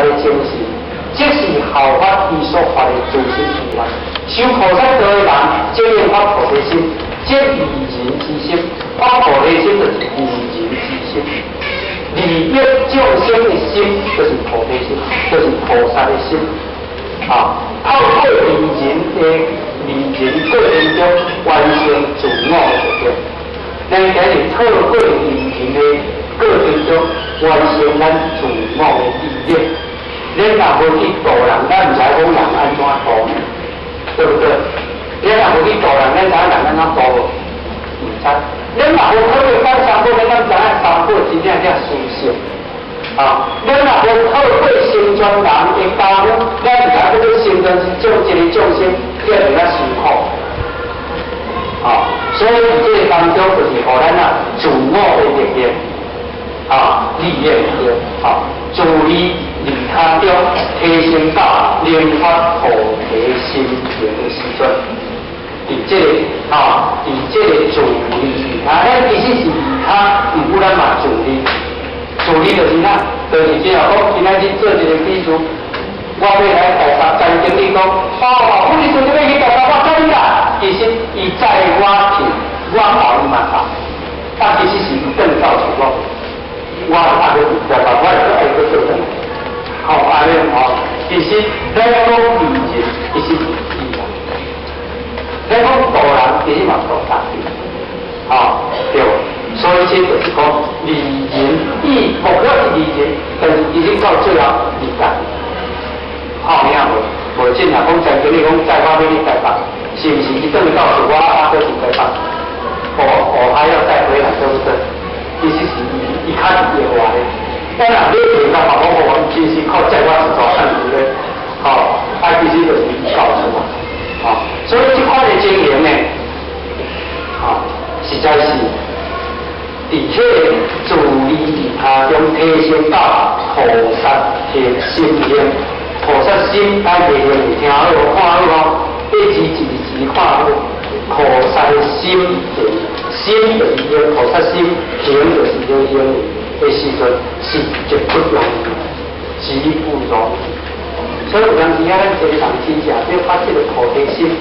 的精神，这是效法伊所发的自心意愿。修菩萨道的人，这样发菩提心，这利人之心，发菩提心就是利人之心。利益众生的心，就是菩提心，就是菩萨的心。啊，透过利人过程中完成自我的目标。咱今日透过利人的过程中完成咱自我的利益。咱若无去度人，咱唔知讲人安怎度，对不对？咱若无去度人，咱知人安怎度无？唔知。咱若无透过讲三宝，咱知三宝真正殊胜。啊，咱若无透过成全人的功夫，咱唔知要去成全一个众生，叫人家辛苦。啊，所以伫这个当中就是互咱啊自我的力量，啊，利益力量，啊，自利他中提升到能发菩提心田的时阵，伫这个伫这个自利他，咱其实是利他，唔过咱嘛自利。自利就是啥？就是只要讲今仔日做一个比如，我要来台北站经理讲，我你做这个去台北我可以啦。其实伊在我听，我搞伊嘛搞，但其实是伊更造成我打个台北，我就爱去做阵。好，安尼吼，其实咱讲利人，其实是利人；咱讲度人，其实嘛度人。啊，对。所以这就是讲利人，伊目标是利人，但是已经到最后利人。好，你看无真啊，讲在跟你讲在我要去台北，是不是？伊等于告诉我要去台北，我还要再回来，对不对？其实是伊较直接话的。当然，你平常嘛，我其实靠在我是做上主的，好，其实就是伊告诉我，好，所以这块的经营呢，好，实在是。伫这自利他中提升到菩萨的心性，菩萨心该提升，听好看好，一字一字看好。菩萨的心心就是用菩萨心，行就是用的时阵是绝不容易，极不容易。所以有阵时啊，咱这个人真正要发这个菩提心。